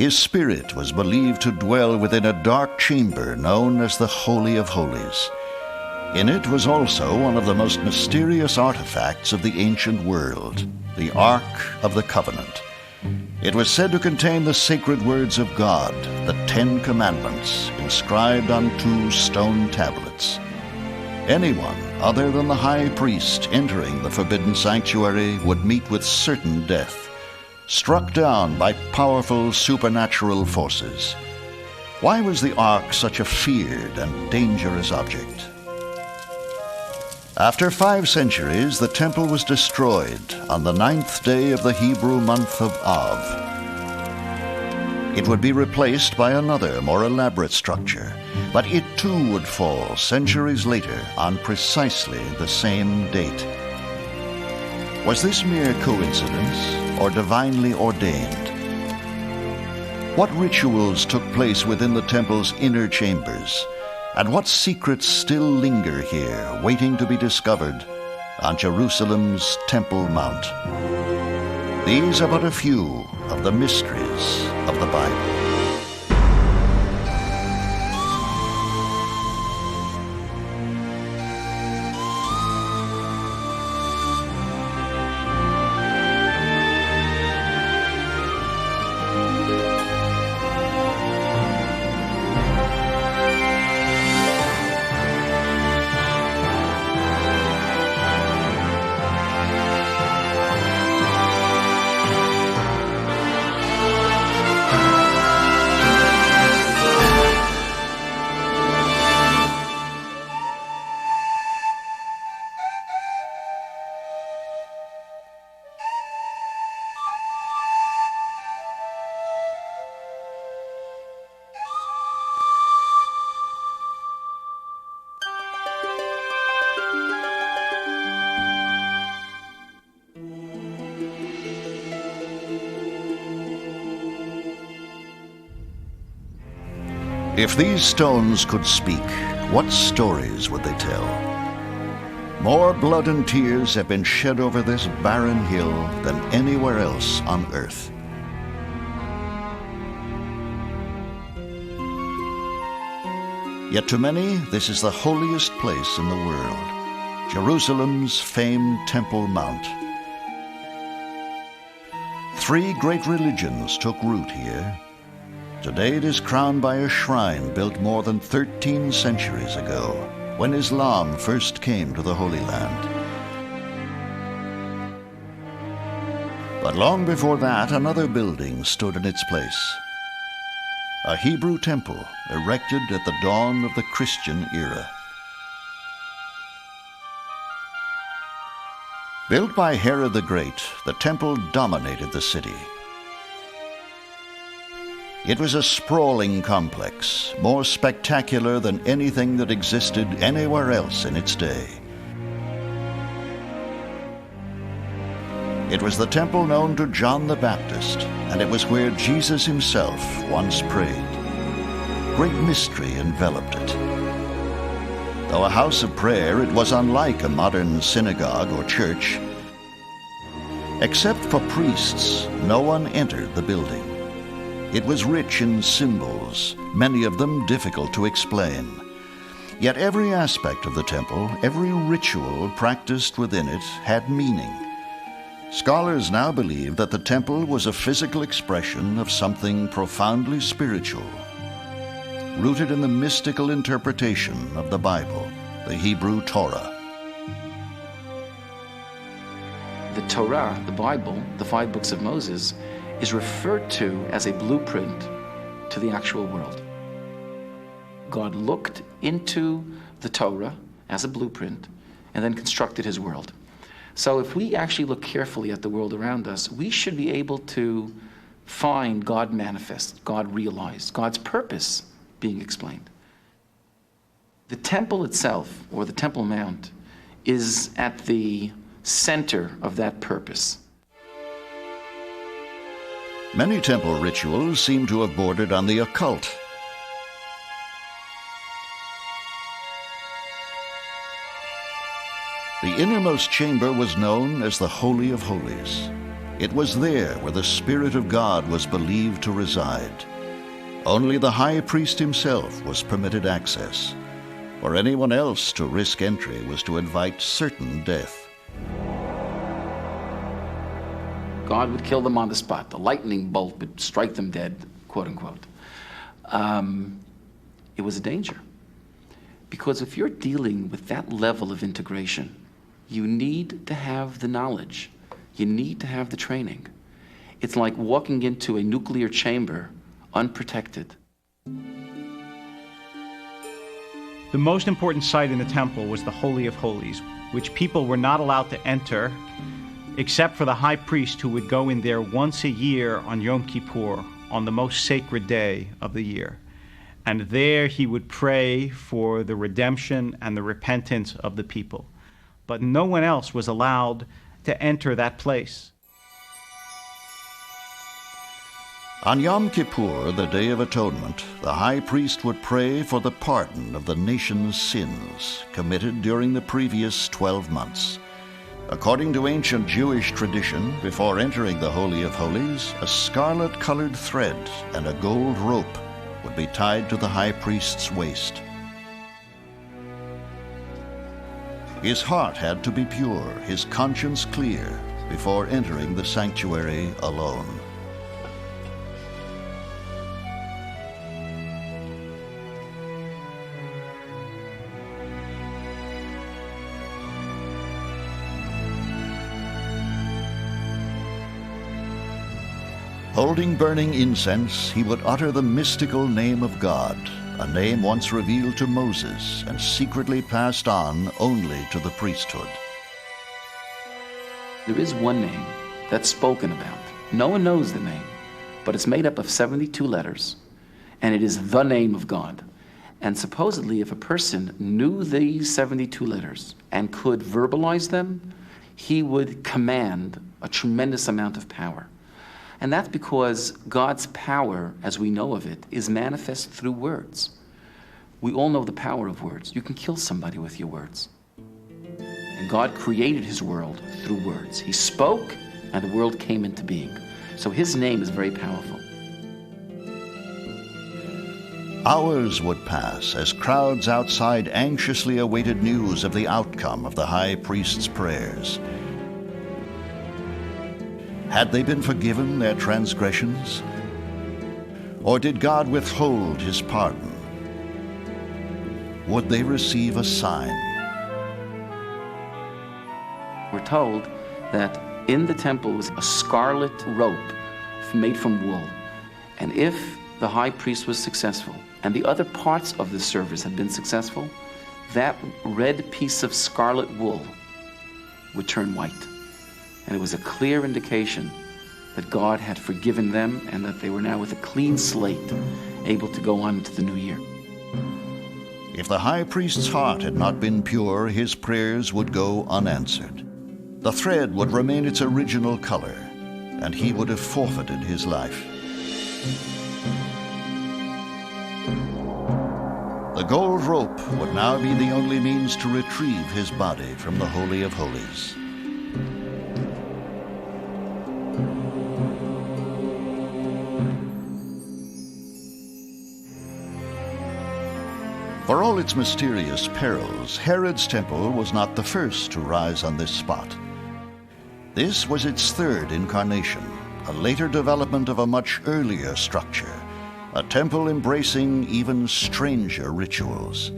His spirit was believed to dwell within a dark chamber known as the Holy of Holies. In it was also one of the most mysterious artifacts of the ancient world, the Ark of the Covenant. It was said to contain the sacred words of God, the 10 Commandments, inscribed on 2 stone tablets. Anyone other than the high priest entering the forbidden sanctuary would meet with certain death, struck down by powerful supernatural forces. Why was the Ark such a feared and dangerous object? After 5 centuries, the temple was destroyed on the 9th day of the Hebrew month of Av. It would be replaced by another, more elaborate structure, but it too would fall centuries later on precisely the same date. Was this mere coincidence or divinely ordained? What rituals took place within the temple's inner chambers? And what secrets still linger here, waiting to be discovered on Jerusalem's Temple Mount? These are but a few of the mysteries of the Bible. If these stones could speak, what stories would they tell? More blood and tears have been shed over this barren hill than anywhere else on earth. Yet to many, this is the holiest place in the world, Jerusalem's famed Temple Mount. 3 great religions took root here. Today it is crowned by a shrine built more than 13 centuries ago, when Islam first came to the Holy Land. But long before that, another building stood in its place. A Hebrew temple erected at the dawn of the Christian era. Built by Herod the Great, the temple dominated the city. It was a sprawling complex, more spectacular than anything that existed anywhere else in its day. It was the temple known to John the Baptist, and it was where Jesus himself once prayed. Great mystery enveloped it. Though a house of prayer, it was unlike a modern synagogue or church. Except for priests, no one entered the building. It was rich in symbols, many of them difficult to explain. Yet every aspect of the temple, every ritual practiced within it, had meaning. Scholars now believe that the temple was a physical expression of something profoundly spiritual, rooted in the mystical interpretation of the Bible, the Hebrew Torah. The Torah, the Bible, the 5 books of Moses, is referred to as a blueprint to the actual world. God looked into the Torah as a blueprint and then constructed his world. So if we actually look carefully at the world around us, we should be able to find God manifest, God realized, God's purpose being explained. The temple itself, or the Temple Mount, is at the center of that purpose. Many temple rituals seem to have bordered on the occult. The innermost chamber was known as the Holy of Holies. It was there where the Spirit of God was believed to reside. Only the high priest himself was permitted access. For anyone else to risk entry was to invite certain death. God would kill them on the spot. The lightning bolt would strike them dead, quote unquote. It was a danger. Because if you're dealing with that level of integration, you need to have the knowledge. You need to have the training. It's like walking into a nuclear chamber unprotected. The most important site in the temple was the Holy of Holies, which people were not allowed to enter except for the high priest, who would go in there once a year on Yom Kippur, on the most sacred day of the year. And there he would pray for the redemption and the repentance of the people. But no one else was allowed to enter that place. On Yom Kippur, the Day of Atonement, the high priest would pray for the pardon of the nation's sins committed during the previous 12 months. According to ancient Jewish tradition, before entering the Holy of Holies, a scarlet-colored thread and a gold rope would be tied to the high priest's waist. His heart had to be pure, his conscience clear, before entering the sanctuary alone. Holding burning incense, he would utter the mystical name of God, a name once revealed to Moses and secretly passed on only to the priesthood. There is one name that's spoken about. No one knows the name, but it's made up of 72 letters, and it is the name of God. And supposedly, if a person knew these 72 letters and could verbalize them, he would command a tremendous amount of power. And that's because God's power, as we know of it, is manifest through words. We all know the power of words. You can kill somebody with your words. And God created his world through words. He spoke, and the world came into being. So his name is very powerful. Hours would pass as crowds outside anxiously awaited news of the outcome of the high priest's prayers. Had they been forgiven their transgressions? Or did God withhold his pardon? Would they receive a sign? We're told that in the temple was a scarlet rope made from wool. And if the high priest was successful, and the other parts of the service had been successful, that red piece of scarlet wool would turn white. And it was a clear indication that God had forgiven them and that they were now with a clean slate, able to go on into the new year. If the high priest's heart had not been pure, his prayers would go unanswered. The thread would remain its original color, and he would have forfeited his life. The gold rope would now be the only means to retrieve his body from the Holy of Holies. For all its mysterious perils, Herod's temple was not the first to rise on this spot. This was its third incarnation, a later development of a much earlier structure, a temple embracing even stranger rituals.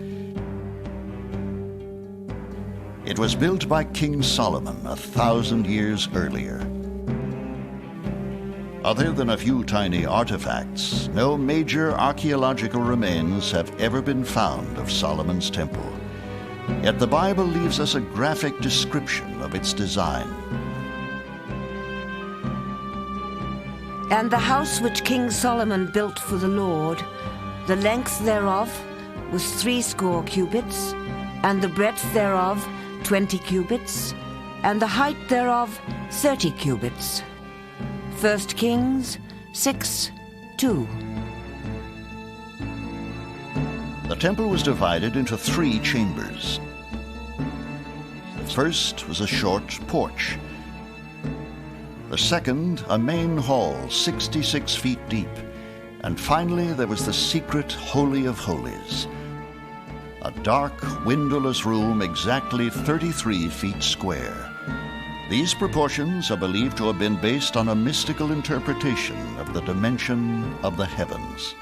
It was built by King Solomon 1,000 years earlier. Other than a few tiny artifacts, no major archaeological remains have ever been found of Solomon's temple. Yet the Bible leaves us a graphic description of its design. And the house which King Solomon built for the Lord, the length thereof was 60 cubits, and the breadth thereof 20 cubits, and the height thereof 30 cubits. 1 Kings 6:2. The temple was divided into 3 chambers. The first was a short porch. The second, a main hall 66 feet deep. And finally, there was the secret Holy of Holies, a dark, windowless room exactly 33 feet square. These proportions are believed to have been based on a mystical interpretation of the dimension of the heavens.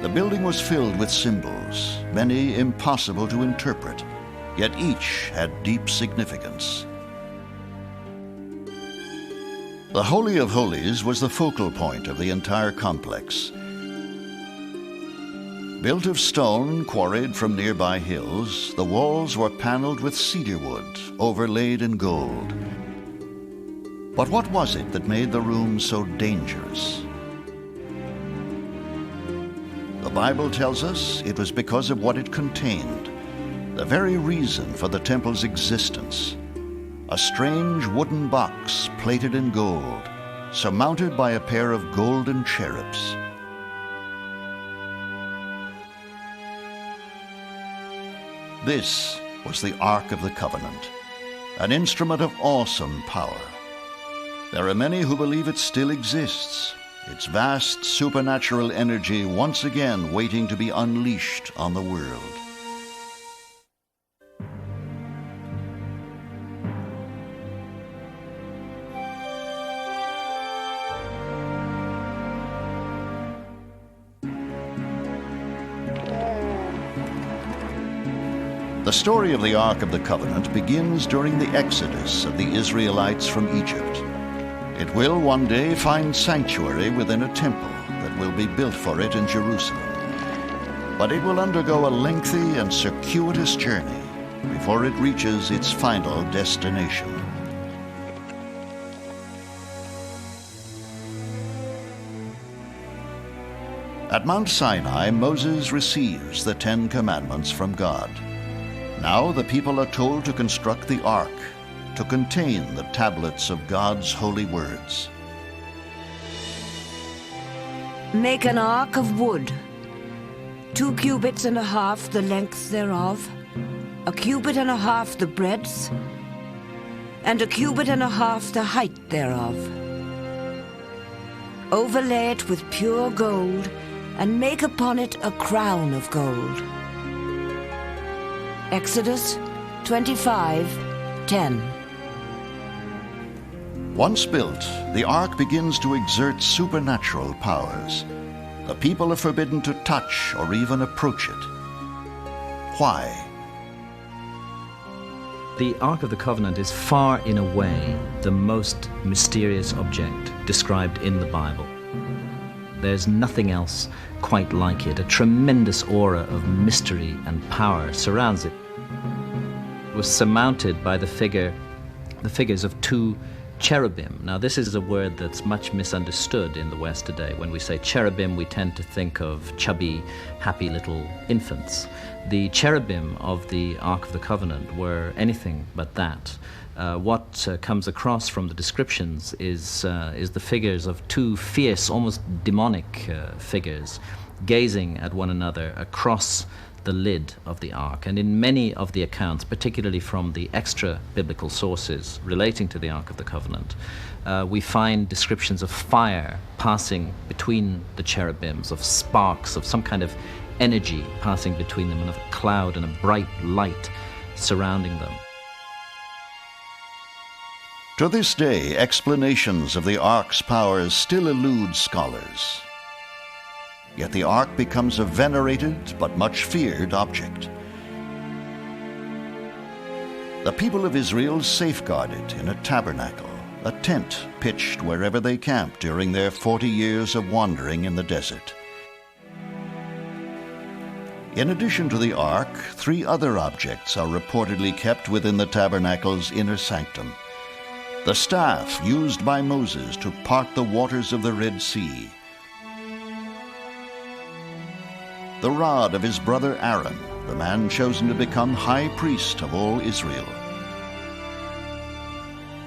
The building was filled with symbols, many impossible to interpret, yet each had deep significance. The Holy of Holies was the focal point of the entire complex. Built of stone quarried from nearby hills, the walls were paneled with cedar wood, overlaid in gold. But what was it that made the room so dangerous? The Bible tells us it was because of what it contained, the very reason for the temple's existence. A strange wooden box plated in gold, surmounted by a pair of golden cherubs. This was the Ark of the Covenant, an instrument of awesome power. There are many who believe it still exists, its vast supernatural energy once again waiting to be unleashed on the world. The story of the Ark of the Covenant begins during the exodus of the Israelites from Egypt. It will one day find sanctuary within a temple that will be built for it in Jerusalem. But it will undergo a lengthy and circuitous journey before it reaches its final destination. At Mount Sinai, Moses receives the 10 Commandments from God. Now the people are told to construct the ark, to contain the tablets of God's holy words. Make an ark of wood, 2 cubits and a half the length thereof, 1 cubit and a half the breadth, and 1 cubit and a half the height thereof. Overlay it with pure gold, and make upon it a crown of gold. Exodus 25:10. Once built, the ark begins to exert supernatural powers. The people are forbidden to touch or even approach it. Why? The Ark of the Covenant is far and away the most mysterious object described in the Bible. There's nothing else quite like it. A tremendous aura of mystery and power surrounds it. It was surmounted by the figures of 2 cherubim. Now, this is a word that's much misunderstood in the West today. When we say cherubim, we tend to think of chubby, happy little infants. The cherubim of the Ark of the Covenant were anything but that. What comes across from the descriptions is the figures of 2 fierce, almost demonic figures gazing at one another across the lid of the ark. And in many of the accounts, particularly from the extra biblical sources relating to the Ark of the Covenant, we find descriptions of fire passing between the cherubims, of sparks, of some kind of energy passing between them, and of a cloud and a bright light surrounding them. To this day, explanations of the ark's powers still elude scholars. Yet the ark becomes a venerated but much feared object. The people of Israel safeguard it in a tabernacle, a tent pitched wherever they camped during their 40 years of wandering in the desert. In addition to the ark, 3 other objects are reportedly kept within the tabernacle's inner sanctum. The staff used by Moses to part the waters of the Red Sea, the rod of his brother Aron, the man chosen to become high priest of all Israel,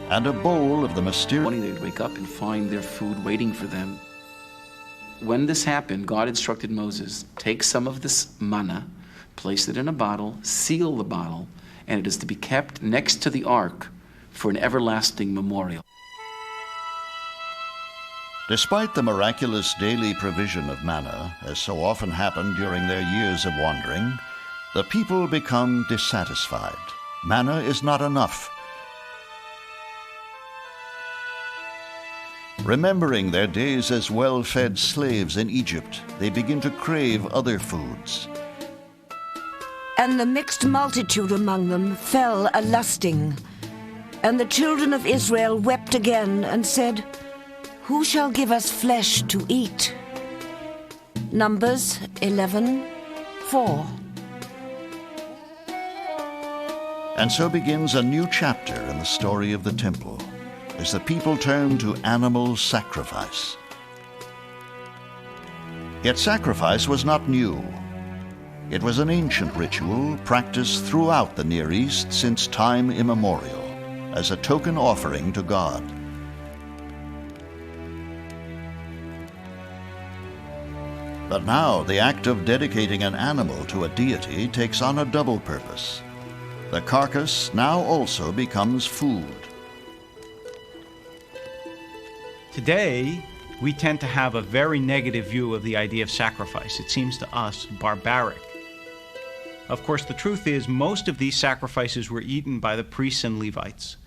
and a bowl of the mysterious... One day they'd wake up and find their food waiting for them. When this happened, God instructed Moses, take some of this manna, place it in a bottle, seal the bottle, and it is to be kept next to the ark for an everlasting memorial. Despite the miraculous daily provision of manna, as so often happened during their years of wandering, the people become dissatisfied. Manna is not enough. Remembering their days as well-fed slaves in Egypt, they begin to crave other foods. And the mixed multitude among them fell a-lusting. And the children of Israel wept again and said, "Who shall give us flesh to eat?" Numbers 11:4. And so begins a new chapter in the story of the temple, as the people turn to animal sacrifice. Yet sacrifice was not new. It was an ancient ritual practiced throughout the Near East since time immemorial, as a token offering to God. But now the act of dedicating an animal to a deity takes on a double purpose. The carcass now also becomes food. Today, we tend to have a very negative view of the idea of sacrifice. It seems to us barbaric. Of course, the truth is most of these sacrifices were eaten by the priests and Levites.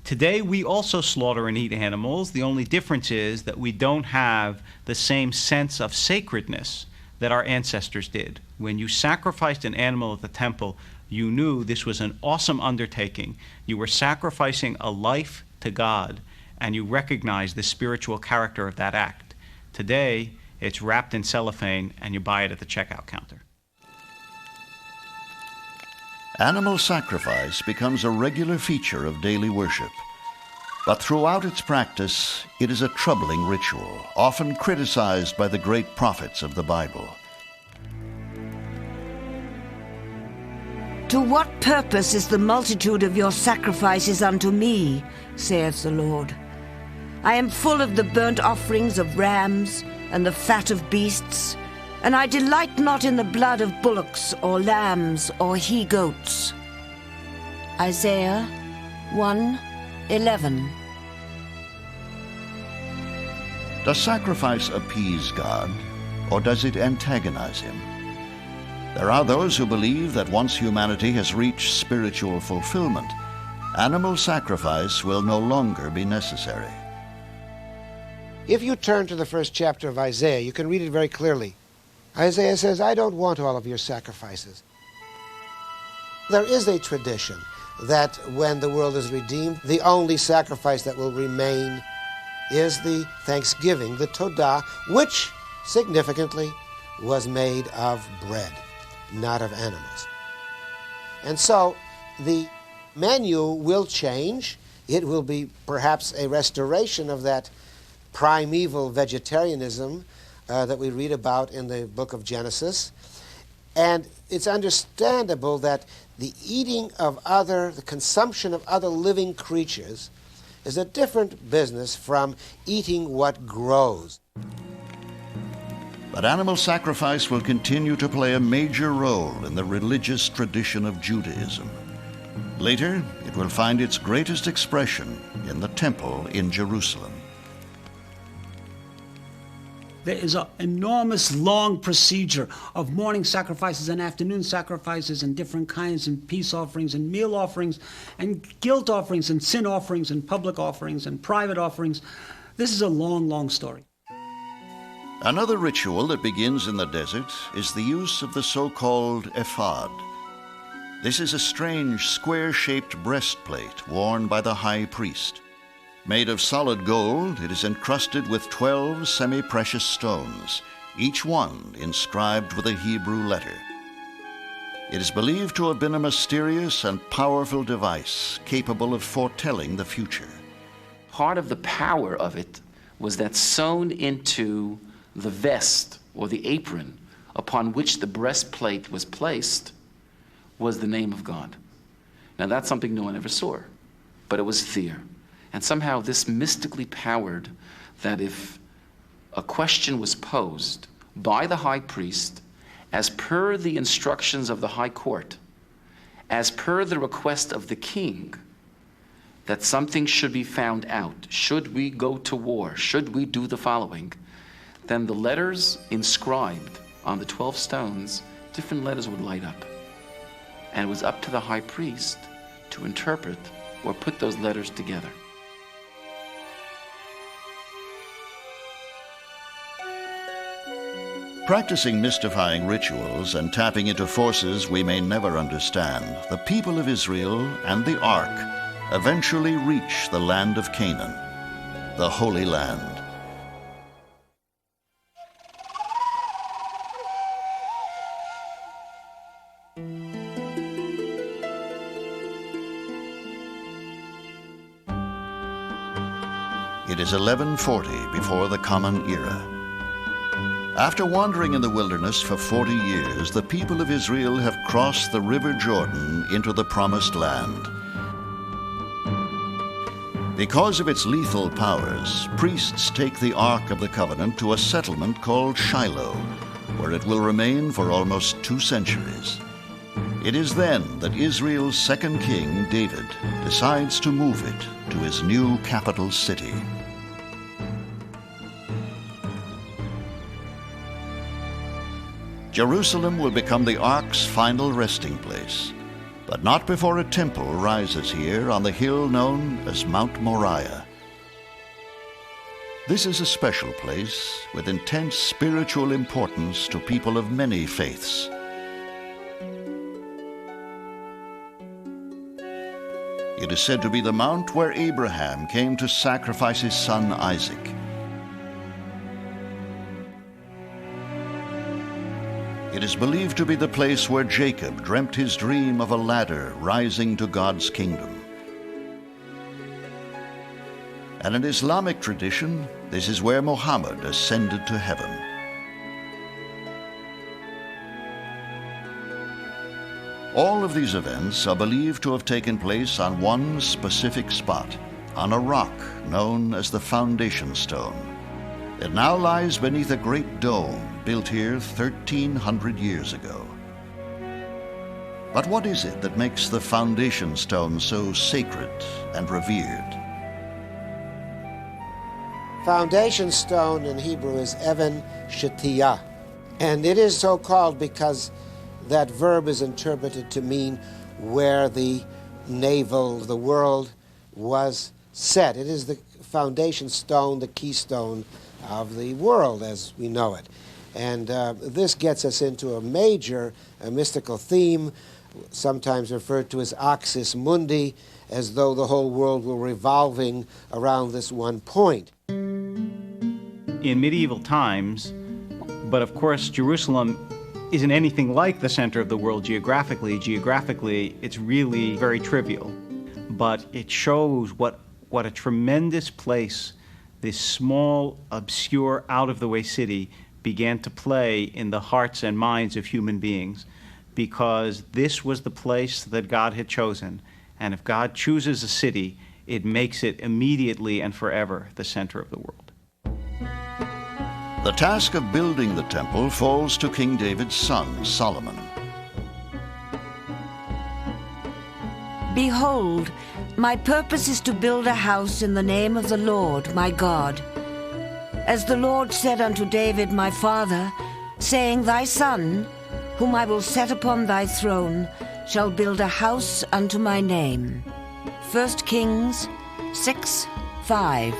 Today, we also slaughter and eat animals. The only difference is that we don't have the same sense of sacredness that our ancestors did. When you sacrificed an animal at the temple, you knew this was an awesome undertaking. You were sacrificing a life to God, and you recognized the spiritual character of that act. Today, it's wrapped in cellophane, and you buy it at the checkout counter. Animal sacrifice becomes a regular feature of daily worship. But throughout its practice, it is a troubling ritual, often criticized by the great prophets of the Bible. To what purpose is the multitude of your sacrifices unto me, saith the Lord? I am full of the burnt offerings of rams and the fat of beasts, and I delight not in the blood of bullocks or lambs or he-goats. Isaiah 1:11. Does sacrifice appease God, or does it antagonize him? There are those who believe that once humanity has reached spiritual fulfillment, animal sacrifice will no longer be necessary. If you turn to the first chapter of Isaiah, you can read it very clearly. Isaiah says, "I don't want all of your sacrifices." There is a tradition that when the world is redeemed, the only sacrifice that will remain is the thanksgiving, the Todah, which significantly was made of bread, not of animals. And so the menu will change. It will be perhaps a restoration of that primeval vegetarianism that we read about in the book of Genesis. And it's understandable that the eating of the consumption of other living creatures is a different business from eating what grows. But animal sacrifice will continue to play a major role in the religious tradition of Judaism. Later, it will find its greatest expression in the temple in Jerusalem. There is an enormous long procedure of morning sacrifices and afternoon sacrifices and different kinds and peace offerings and meal offerings and guilt offerings and sin offerings and public offerings and private offerings. This is a long, long story. Another ritual that begins in the desert is the use of the so-called ephod. This is a strange square-shaped breastplate worn by the high priest. Made of solid gold, it is encrusted with 12 semi-precious stones, each one inscribed with a Hebrew letter. It is believed to have been a mysterious and powerful device capable of foretelling the future. Part of the power of it was that sewn into the vest or the apron upon which the breastplate was placed was the name of God. Now that's something no one ever saw, but it was there. And somehow this mystically powered that if a question was posed by the high priest, as per the instructions of the high court, as per the request of the king, that something should be found out, should we go to war, should we do the following, then the letters inscribed on the 12 stones, different letters would light up. And it was up to the high priest to interpret or put those letters together. Practicing mystifying rituals and tapping into forces we may never understand, the people of Israel and the Ark eventually reach the land of Canaan, the Holy Land. It is 1140 before the Common Era. After wandering in the wilderness for 40 years, the people of Israel have crossed the River Jordan into the Promised Land. Because of its lethal powers, priests take the Ark of the Covenant to a settlement called Shiloh, where it will remain for almost 2 centuries. It is then that Israel's second king, David, decides to move it to his new capital city. Jerusalem will become the Ark's final resting place, but not before a temple rises here on the hill known as Mount Moriah. This is a special place with intense spiritual importance to people of many faiths. It is said to be the mount where Abraham came to sacrifice his son Isaac. It is believed to be the place where Jacob dreamt his dream of a ladder rising to God's kingdom. And in Islamic tradition, this is where Muhammad ascended to heaven. All of these events are believed to have taken place on one specific spot, on a rock known as the Foundation Stone. It now lies beneath a great dome built here 1,300 years ago. But what is it that makes the Foundation Stone so sacred and revered? Foundation stone in Hebrew is Even Shetiyah, and it is so called because that verb is interpreted to mean where the navel, the world, was set. It is the foundation stone, the keystone of the world as we know it. And this gets us into a major mystical theme, sometimes referred to as axis mundi, as though the whole world were revolving around this one point. In medieval times, but of course Jerusalem isn't anything like the center of the world geographically. Geographically, it's really very trivial. But it shows what a tremendous place this small, obscure, out-of-the-way city began to play in the hearts and minds of human beings, because this was the place that God had chosen. And if God chooses a city, it makes it immediately and forever the center of the world. The task of building the temple falls to King David's son, Solomon. Behold, my purpose is to build a house in the name of the Lord, my God. As the Lord said unto David, my father, saying, Thy son, whom I will set upon thy throne, shall build a house unto my name. 1 Kings 6:5.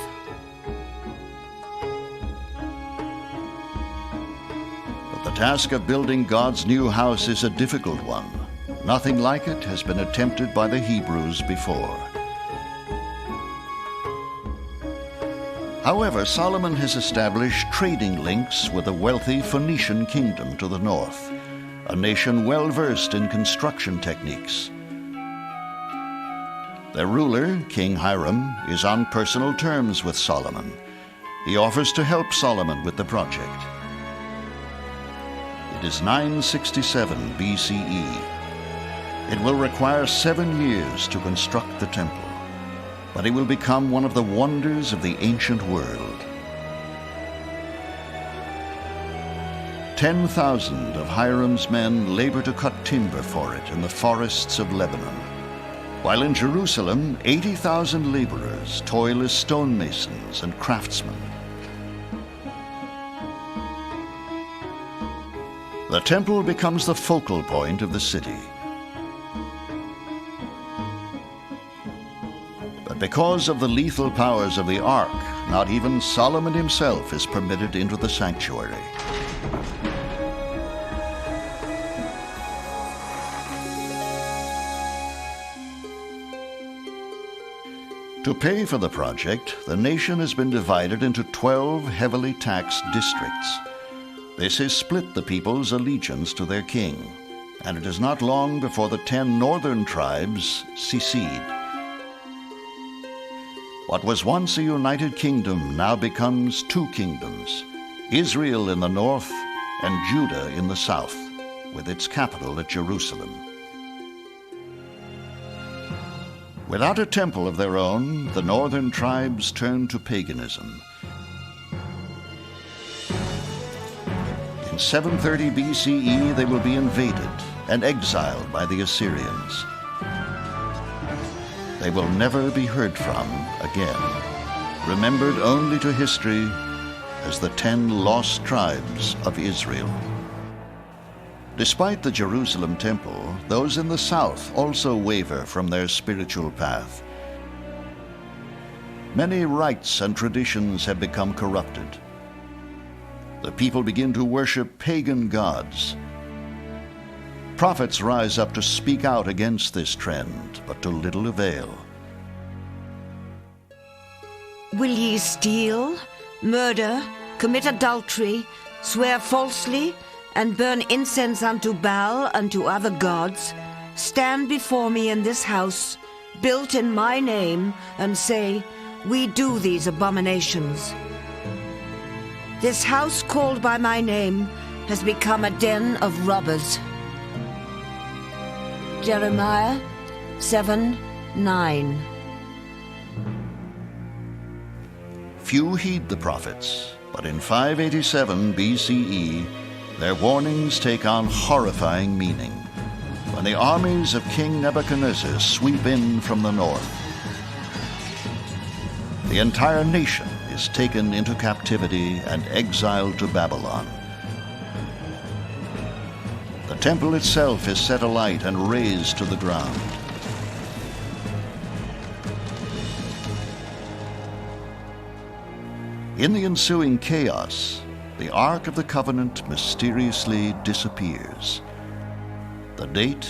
But the task of building God's new house is a difficult one. Nothing like it has been attempted by the Hebrews before. However, Solomon has established trading links with the wealthy Phoenician kingdom to the north, a nation well-versed in construction techniques. Their ruler, King Hiram, is on personal terms with Solomon. He offers to help Solomon with the project. It is 967 BCE. It will require 7 years to construct the temple, but it will become one of the wonders of the ancient world. 10,000 of Hiram's men labor to cut timber for it in the forests of Lebanon. While in Jerusalem, 80,000 laborers toil as stonemasons and craftsmen. The temple becomes the focal point of the city. But because of the lethal powers of the ark, not even Solomon himself is permitted into the sanctuary. To pay for the project, the nation has been divided into 12 heavily taxed districts. This has split the people's allegiance to their king, and it is not long before the 10 northern tribes secede. What was once a united kingdom now becomes 2 kingdoms, Israel in the north and Judah in the south, with its capital at Jerusalem. Without a temple of their own, the northern tribes turn to paganism. In 730 BCE, they will be invaded and exiled by the Assyrians. They will never be heard from again, remembered only to history as the 10 lost tribes of Israel. Despite the Jerusalem temple, those in the south also waver from their spiritual path. Many rites and traditions have become corrupted. The people begin to worship pagan gods. Prophets rise up to speak out against this trend, but to little avail. Will ye steal, murder, commit adultery, swear falsely, and burn incense unto Baal, unto other gods, stand before me in this house, built in my name, and say, we do these abominations? This house called by my name has become a den of robbers. Jeremiah 7:9. Few heed the prophets, but in 587 BCE, their warnings take on horrifying meaning when the armies of King Nebuchadnezzar sweep in from the north. The entire nation is taken into captivity and exiled to Babylon. The temple itself is set alight and razed to the ground. In the ensuing chaos, the Ark of the Covenant mysteriously disappears. The date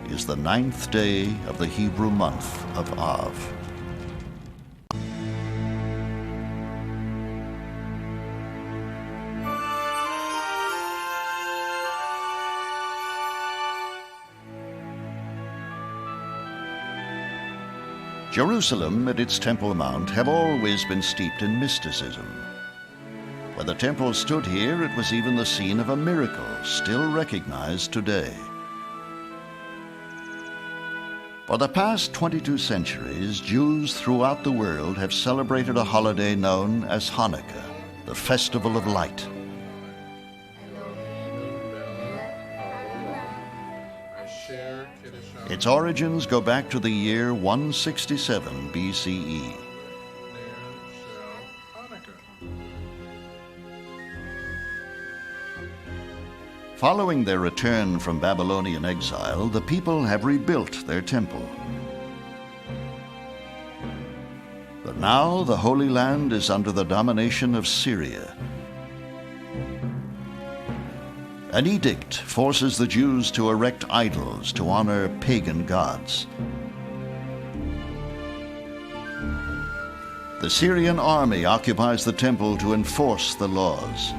is the 9th day of the Hebrew month of Av. Jerusalem and its Temple Mount have always been steeped in mysticism. When the temple stood here, it was even the scene of a miracle still recognized today. For the past 22 centuries, Jews throughout the world have celebrated a holiday known as Hanukkah, the Festival of Light. Its origins go back to the year 167 BCE. Following their return from Babylonian exile, the people have rebuilt their temple. But now the Holy Land is under the domination of Syria. An edict forces the Jews to erect idols to honor pagan gods. The Syrian army occupies the temple to enforce the laws.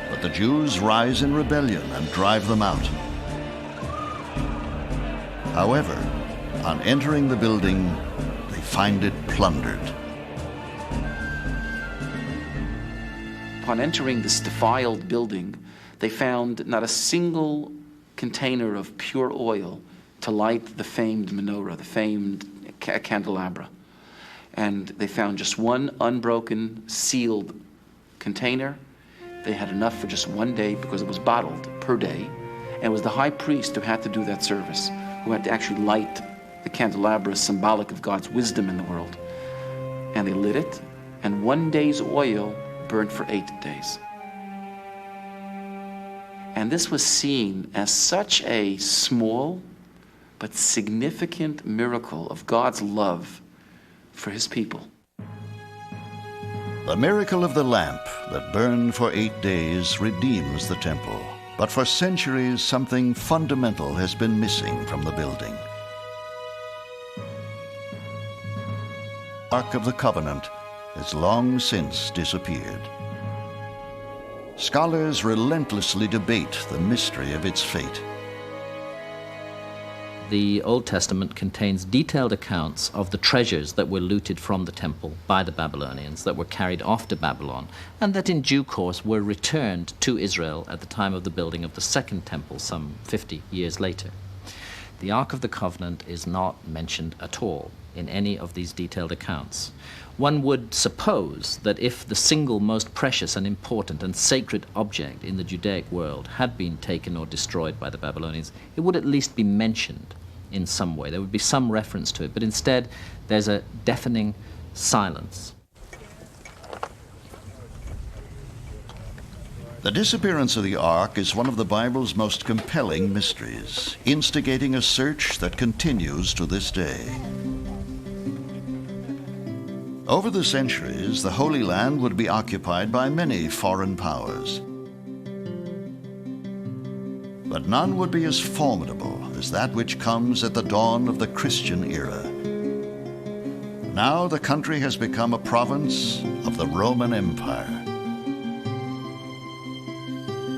But the Jews rise in rebellion and drive them out. However, on entering the building, they find it plundered. Upon entering this defiled building, they found not a single container of pure oil to light the famed menorah, the famed candelabra. And they found just one unbroken, sealed container. They had enough for just one day because it was bottled per day. And it was the high priest who had to do that service, who had to actually light the candelabra, symbolic of God's wisdom in the world. And they lit it, and 1 day's oil burned for 8 days. And this was seen as such a small but significant miracle of God's love for his people. The miracle of the lamp that burned for 8 days redeems the temple. But for centuries, something fundamental has been missing from the building. The Ark of the Covenant has long since disappeared. Scholars relentlessly debate the mystery of its fate. The Old Testament contains detailed accounts of the treasures that were looted from the temple by the Babylonians, that were carried off to Babylon, and that in due course were returned to Israel at the time of the building of the Second Temple some 50 years later. The Ark of the Covenant is not mentioned at all in any of these detailed accounts. One would suppose that if the single most precious and important and sacred object in the Judaic world had been taken or destroyed by the Babylonians, it would at least be mentioned in some way. There would be some reference to it, but instead there's a deafening silence. The disappearance of the Ark is one of the Bible's most compelling mysteries, instigating a search that continues to this day. Over the centuries, the Holy Land would be occupied by many foreign powers. But none would be as formidable as that which comes at the dawn of the Christian era. Now the country has become a province of the Roman Empire.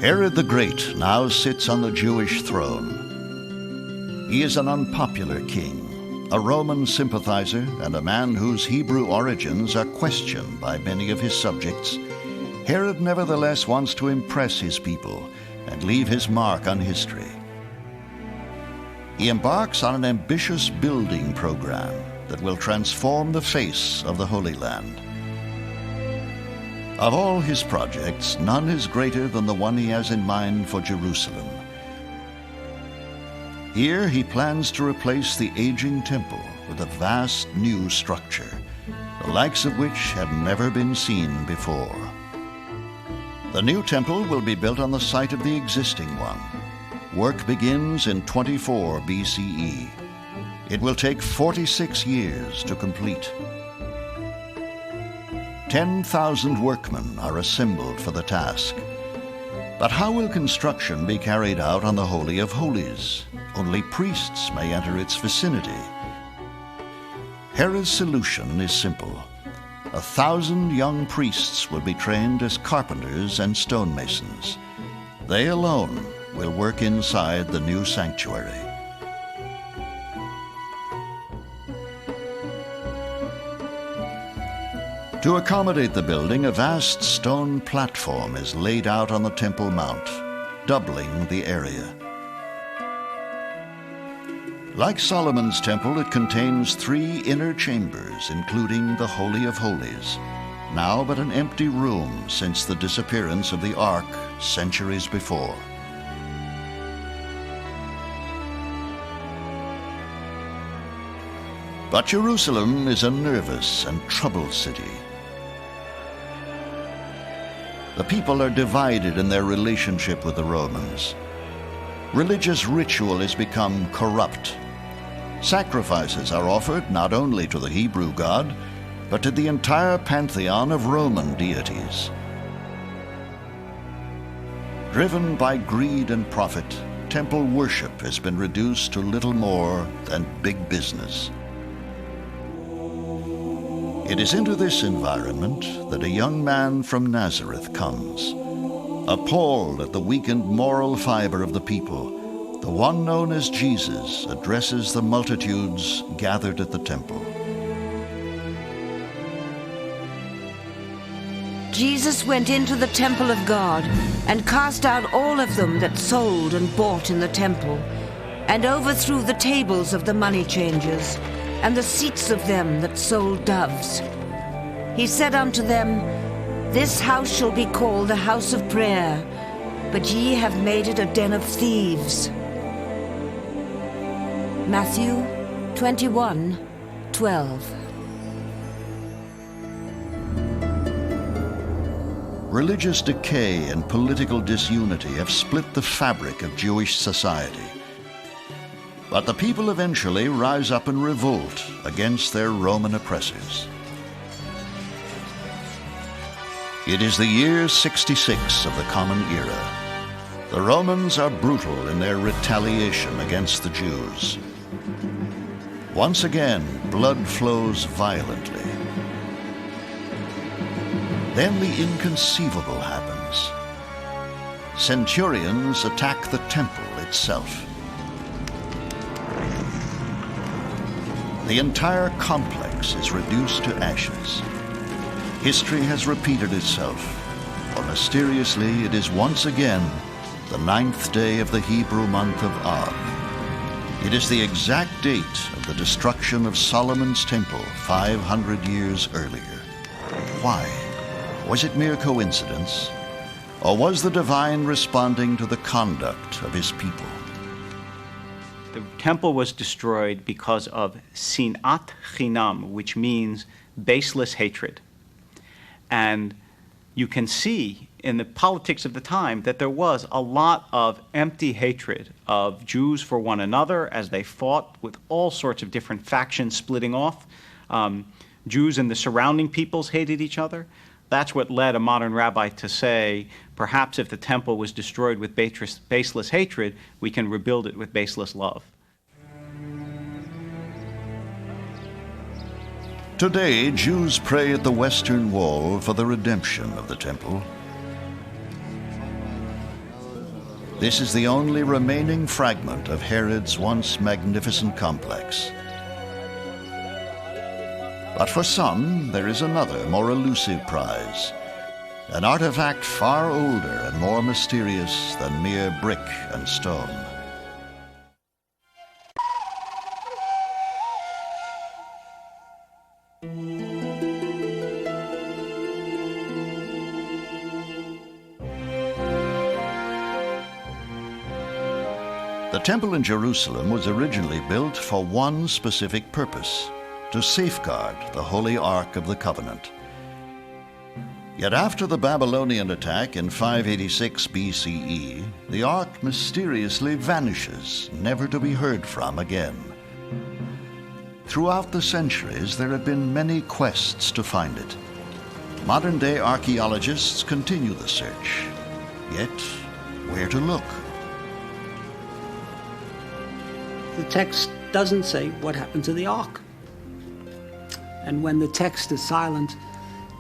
Herod the Great now sits on the Jewish throne. He is an unpopular king, a Roman sympathizer, and a man whose Hebrew origins are questioned by many of his subjects. Herod nevertheless wants to impress his people and leave his mark on history. He embarks on an ambitious building program that will transform the face of the Holy Land. Of all his projects, none is greater than the one he has in mind for Jerusalem. Here he plans to replace the aging temple with a vast new structure, the likes of which have never been seen before. The new temple will be built on the site of the existing one. Work begins in 24 BCE. It will take 46 years to complete. 10,000 workmen are assembled for the task. But how will construction be carried out on the Holy of Holies? Only priests may enter its vicinity. Herod's solution is simple. 1,000 young priests will be trained as carpenters and stonemasons. They alone will work inside the new sanctuary. To accommodate the building, a vast stone platform is laid out on the Temple Mount, doubling the area. Like Solomon's temple, it contains 3 inner chambers, including the Holy of Holies, now but an empty room since the disappearance of the Ark centuries before. But Jerusalem is a nervous and troubled city. The people are divided in their relationship with the Romans. Religious ritual has become corrupt. Sacrifices are offered not only to the Hebrew God, but to the entire pantheon of Roman deities. Driven by greed and profit, temple worship has been reduced to little more than big business. It is into this environment that a young man from Nazareth comes. Appalled at the weakened moral fiber of the people, the one known as Jesus addresses the multitudes gathered at the temple. Jesus went into the temple of God and cast out all of them that sold and bought in the temple, and overthrew the tables of the money changers, and the seats of them that sold doves. He said unto them, This house shall be called the house of prayer, but ye have made it a den of thieves. Matthew 21:12. Religious decay and political disunity have split the fabric of Jewish society. But the people eventually rise up and revolt against their Roman oppressors. It is the year 66 of the Common Era. The Romans are brutal in their retaliation against the Jews. Once again, blood flows violently. Then the inconceivable happens. Centurions attack the temple itself. The entire complex is reduced to ashes. History has repeated itself, for mysteriously it is once again the 9th day of the Hebrew month of Ab. It is the exact date of the destruction of Solomon's temple 500 years earlier. Why? Was it mere coincidence? Or was the divine responding to the conduct of his people? The temple was destroyed because of sinat chinam, which means baseless hatred. And you can see in the politics of the time that there was a lot of empty hatred of Jews for one another as they fought with all sorts of different factions splitting off. Jews and the surrounding peoples hated each other. That's what led a modern rabbi to say, perhaps if the temple was destroyed with baseless hatred, we can rebuild it with baseless love. Today, Jews pray at the Western Wall for the redemption of the temple. This is the only remaining fragment of Herod's once magnificent complex. But for some, there is another, more elusive prize, an artifact far older and more mysterious than mere brick and stone. The temple in Jerusalem was originally built for one specific purpose: to safeguard the Holy Ark of the Covenant. Yet after the Babylonian attack in 586 BCE, the Ark mysteriously vanishes, never to be heard from again. Throughout the centuries, there have been many quests to find it. Modern-day archaeologists continue the search. Yet, where to look? The text doesn't say what happened to the Ark. And when the text is silent,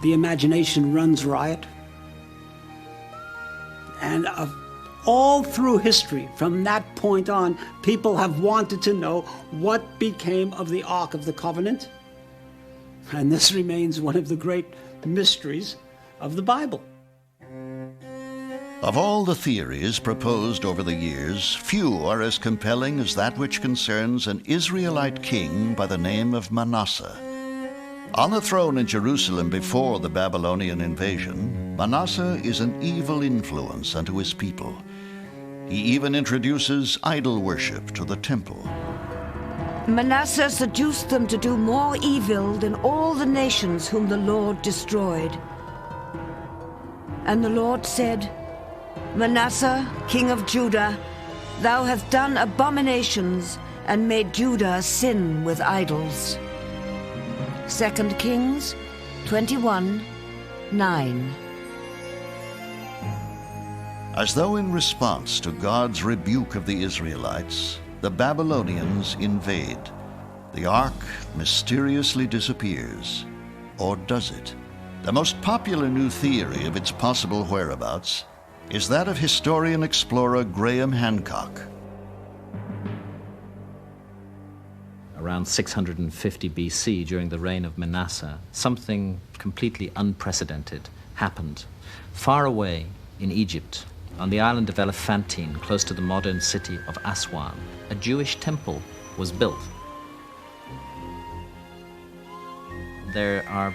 the imagination runs riot. And all through history, from that point on, people have wanted to know what became of the Ark of the Covenant. And this remains one of the great mysteries of the Bible. Of all the theories proposed over the years, few are as compelling as that which concerns an Israelite king by the name of Manasseh. On the throne in Jerusalem before the Babylonian invasion, Manasseh is an evil influence unto his people. He even introduces idol worship to the temple. Manasseh seduced them to do more evil than all the nations whom the Lord destroyed. And the Lord said, Manasseh, king of Judah, thou hast done abominations and made Judah sin with idols. 2 Kings 21:9. As though in response to God's rebuke of the Israelites, the Babylonians invade. The Ark mysteriously disappears. Or does it? The most popular new theory of its possible whereabouts is that of historian-explorer Graham Hancock. Around 650 BC, during the reign of Manasseh, something completely unprecedented happened. Far away in Egypt, on the island of Elephantine, close to the modern city of Aswan, a Jewish temple was built. There are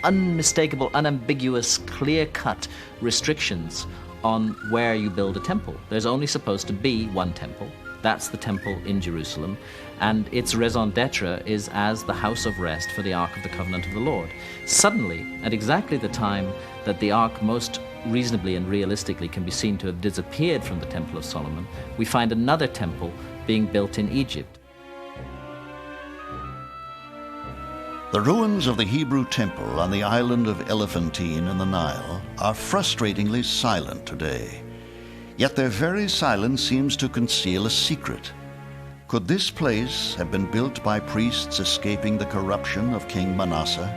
unmistakable, unambiguous, clear-cut restrictions on where you build a temple. There's only supposed to be one temple. That's the temple in Jerusalem, and its raison d'etre is as the house of rest for the Ark of the Covenant of the Lord. Suddenly, at exactly the time that the Ark most reasonably and realistically can be seen to have disappeared from the Temple of Solomon, we find another temple being built in Egypt. The ruins of the Hebrew temple on the island of Elephantine in the Nile are frustratingly silent today. Yet their very silence seems to conceal a secret. Could this place have been built by priests escaping the corruption of King Manasseh?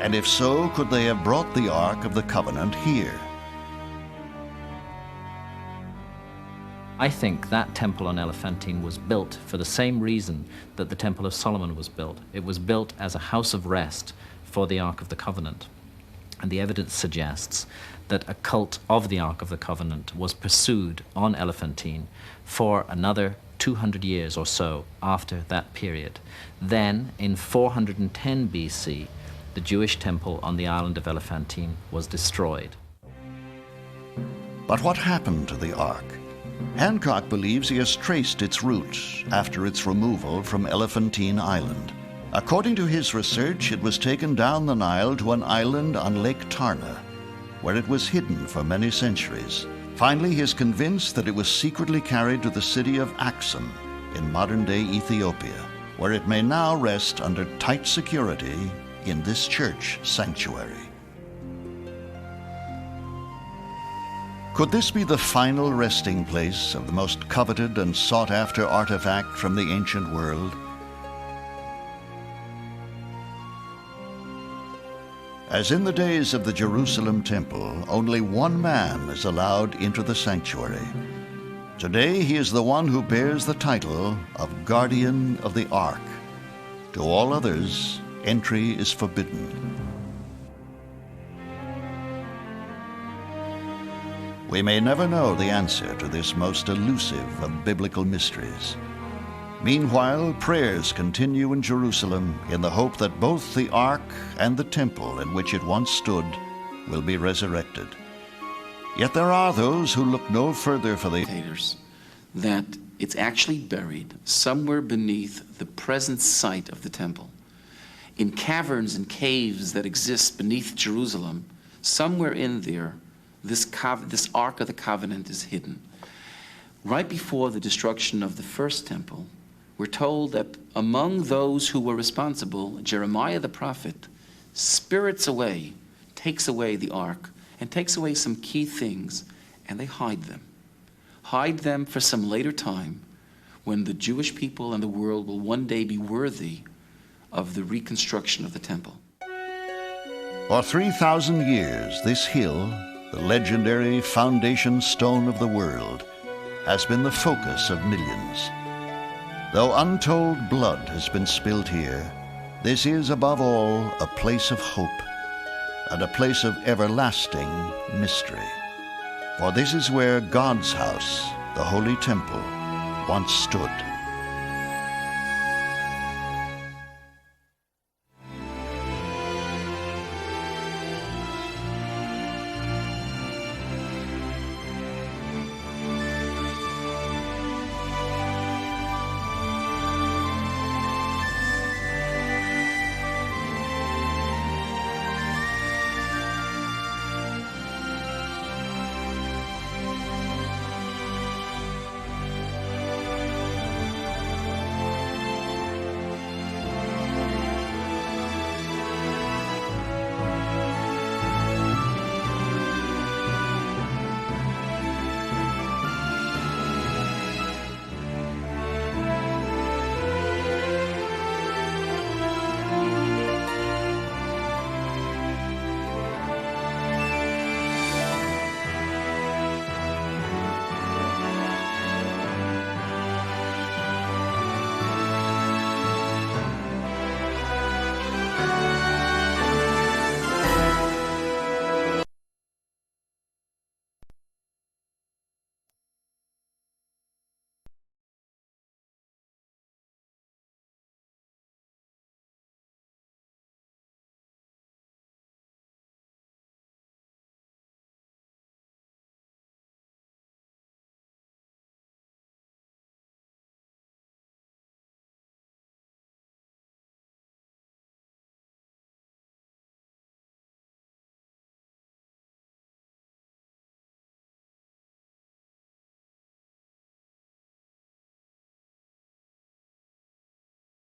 And if so, could they have brought the Ark of the Covenant here? I think that temple on Elephantine was built for the same reason that the Temple of Solomon was built. It was built as a house of rest for the Ark of the Covenant. And the evidence suggests that a cult of the Ark of the Covenant was pursued on Elephantine for another 200 years or so after that period. Then, in 410 BC, the Jewish temple on the island of Elephantine was destroyed. But what happened to the Ark? Hancock believes he has traced its roots after its removal from Elephantine Island. According to his research, it was taken down the Nile to an island on Lake Tarna, where it was hidden for many centuries. Finally, he is convinced that it was secretly carried to the city of Axum in modern-day Ethiopia, where it may now rest under tight security in this church sanctuary. Could this be the final resting place of the most coveted and sought-after artifact from the ancient world? As in the days of the Jerusalem temple, only one man is allowed into the sanctuary. Today he is the one who bears the title of Guardian of the Ark. To all others, entry is forbidden. We may never know the answer to this most elusive of biblical mysteries. Meanwhile, prayers continue in Jerusalem in the hope that both the Ark and the temple in which it once stood will be resurrected. Yet there are those who look no further for the that it's actually buried somewhere beneath the present site of the temple. In caverns and caves that exist beneath Jerusalem, somewhere in there, this Ark of the Covenant is hidden. Right before the destruction of the first temple, we're told that among those who were responsible, Jeremiah the prophet spirits away, takes away the ark, and takes away some key things, and they hide them. Hide them for some later time when the Jewish people and the world will one day be worthy of the reconstruction of the temple. For 3,000 years, this hill, the legendary foundation stone of the world, has been the focus of millions. Though untold blood has been spilled here, this is above all a place of hope and a place of everlasting mystery. For this is where God's house, the Holy Temple, once stood.